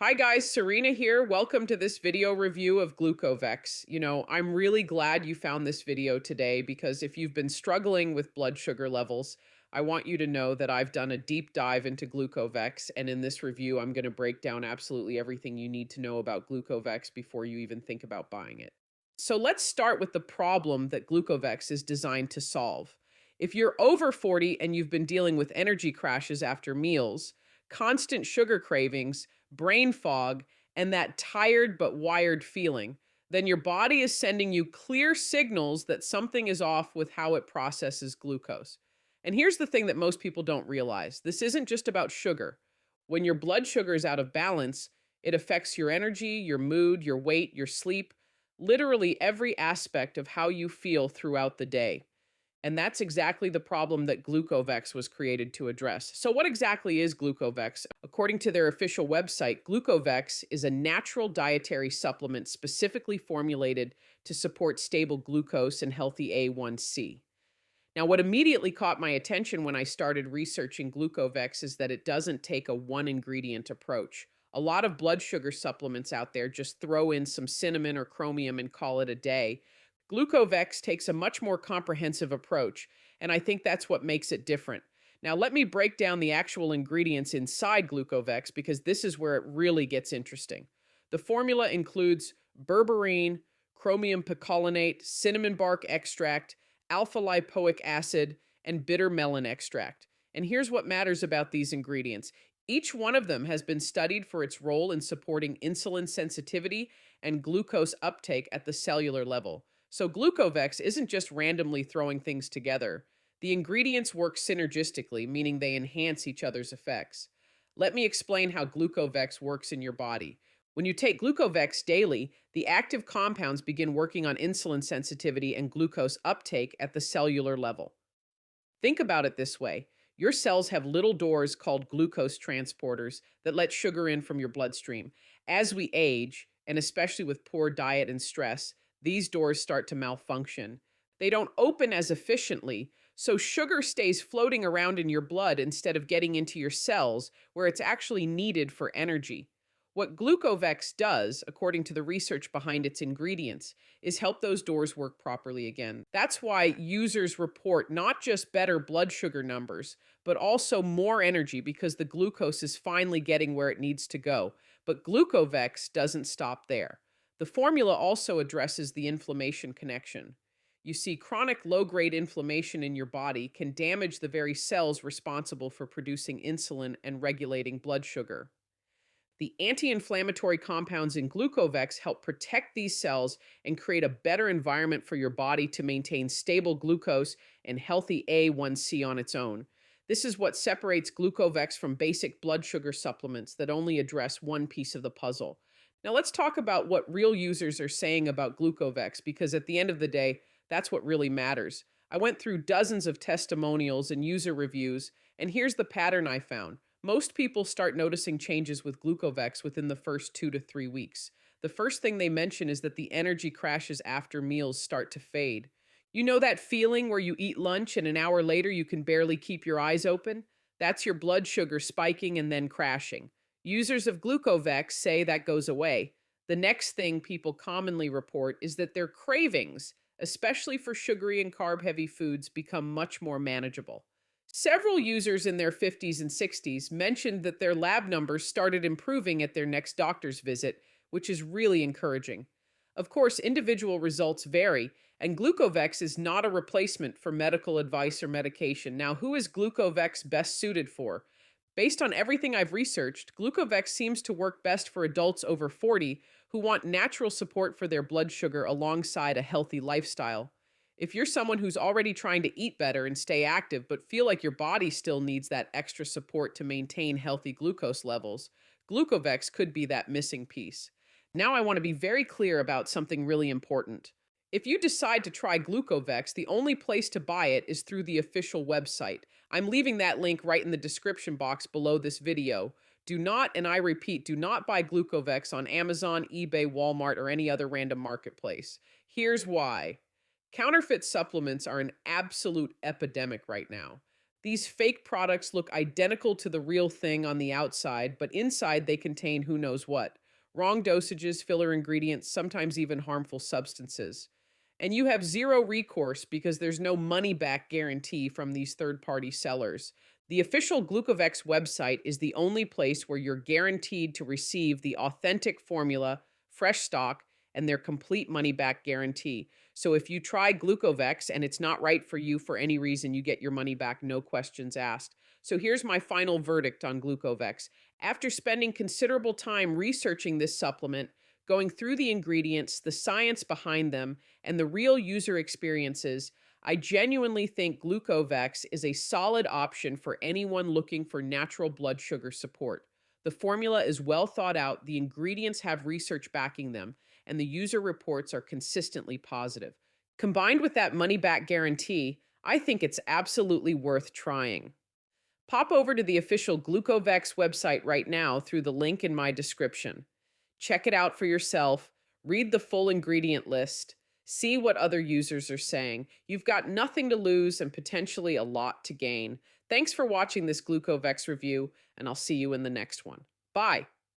Hi guys, Serena here. Welcome to this video review of GlucoVex. I'm really glad you found this video today because if you've been struggling with blood sugar levels, I want you to know that I've done a deep dive into GlucoVex, and in this review, I'm going to break down absolutely everything you need to know about GlucoVex before you even think about buying it. So let's start with the problem that GlucoVex is designed to solve. If you're over 40 and you've been dealing with energy crashes after meals, constant sugar cravings, brain fog, and that tired but wired feeling, then your body is sending you clear signals that something is off with how it processes glucose. And here's the thing that most people don't realize: this isn't just about sugar. When your blood sugar is out of balance, it affects your energy, your mood, your weight, your sleep, literally every aspect of how you feel throughout the day. And that's exactly the problem that GlucoVex was created to address. So, what exactly is GlucoVex? According to their official website, GlucoVex is a natural dietary supplement specifically formulated to support stable glucose and healthy A1C. Now, what immediately caught my attention when I started researching GlucoVex is that it doesn't take a one ingredient approach. A lot of blood sugar supplements out there just throw in some cinnamon or chromium and call it a day. GlucoVex takes a much more comprehensive approach, and I think that's what makes it different. Now, let me break down the actual ingredients inside GlucoVex because this is where it really gets interesting. The formula includes berberine, chromium picolinate, cinnamon bark extract, alpha-lipoic acid, and bitter melon extract. And here's what matters about these ingredients. Each one of them has been studied for its role in supporting insulin sensitivity and glucose uptake at the cellular level. So GlucoVex isn't just randomly throwing things together. The ingredients work synergistically, meaning they enhance each other's effects. Let me explain how GlucoVex works in your body. When you take GlucoVex daily, the active compounds begin working on insulin sensitivity and glucose uptake at the cellular level. Think about it this way: your cells have little doors called glucose transporters that let sugar in from your bloodstream. As we age, and especially with poor diet and stress, these doors start to malfunction. They don't open as efficiently, so sugar stays floating around in your blood instead of getting into your cells where it's actually needed for energy. What GlucoVex does, according to the research behind its ingredients, is help those doors work properly again. That's why users report not just better blood sugar numbers, but also more energy because the glucose is finally getting where it needs to go. But GlucoVex doesn't stop there. The formula also addresses the inflammation connection. You see, chronic low-grade inflammation in your body can damage the very cells responsible for producing insulin and regulating blood sugar. The anti-inflammatory compounds in GlucoVex help protect these cells and create a better environment for your body to maintain stable glucose and healthy A1C on its own. This is what separates GlucoVex from basic blood sugar supplements that only address one piece of the puzzle. Now let's talk about what real users are saying about GlucoVex, because at the end of the day, that's what really matters. I went through dozens of testimonials and user reviews, and here's the pattern I found. Most people start noticing changes with GlucoVex within the first 2 to 3 weeks. The first thing they mention is that the energy crashes after meals start to fade. You know that feeling where you eat lunch and an hour later you can barely keep your eyes open? That's your blood sugar spiking and then crashing. Users of GlucoVex say that goes away. The next thing people commonly report is that their cravings, especially for sugary and carb-heavy foods, become much more manageable. Several users in their 50s and 60s mentioned that their lab numbers started improving at their next doctor's visit, which is really encouraging. Of course, individual results vary, and GlucoVex is not a replacement for medical advice or medication. Now, who is GlucoVex best suited for? Based on everything I've researched, GlucoVex seems to work best for adults over 40 who want natural support for their blood sugar alongside a healthy lifestyle. If you're someone who's already trying to eat better and stay active, but feel like your body still needs that extra support to maintain healthy glucose levels, GlucoVex could be that missing piece. Now I want to be very clear about something really important. If you decide to try GlucoVex, the only place to buy it is through the official website. I'm leaving that link right in the description box below this video. Do not, and I repeat, do not buy GlucoVex on Amazon, eBay, Walmart, or any other random marketplace. Here's why. Counterfeit supplements are an absolute epidemic right now. These fake products look identical to the real thing on the outside, but inside they contain who knows what. Wrong dosages, filler ingredients, sometimes even harmful substances. And you have zero recourse because there's no money back guarantee from these third party sellers. The official GlucoVex website is the only place where you're guaranteed to receive the authentic formula, fresh stock, and their complete money back guarantee. So if you try GlucoVex and it's not right for you for any reason, you get your money back, no questions asked. So here's my final verdict on GlucoVex. After spending considerable time researching this supplement, going through the ingredients, the science behind them, and the real user experiences, I genuinely think GlucoVex is a solid option for anyone looking for natural blood sugar support. The formula is well thought out, the ingredients have research backing them, and the user reports are consistently positive. Combined with that money back guarantee, I think it's absolutely worth trying. Pop over to the official GlucoVex website right now through the link in my description. Check it out for yourself, read the full ingredient list, see what other users are saying. You've got nothing to lose and potentially a lot to gain. Thanks for watching this GlucoVex review, and I'll see you in the next one. Bye.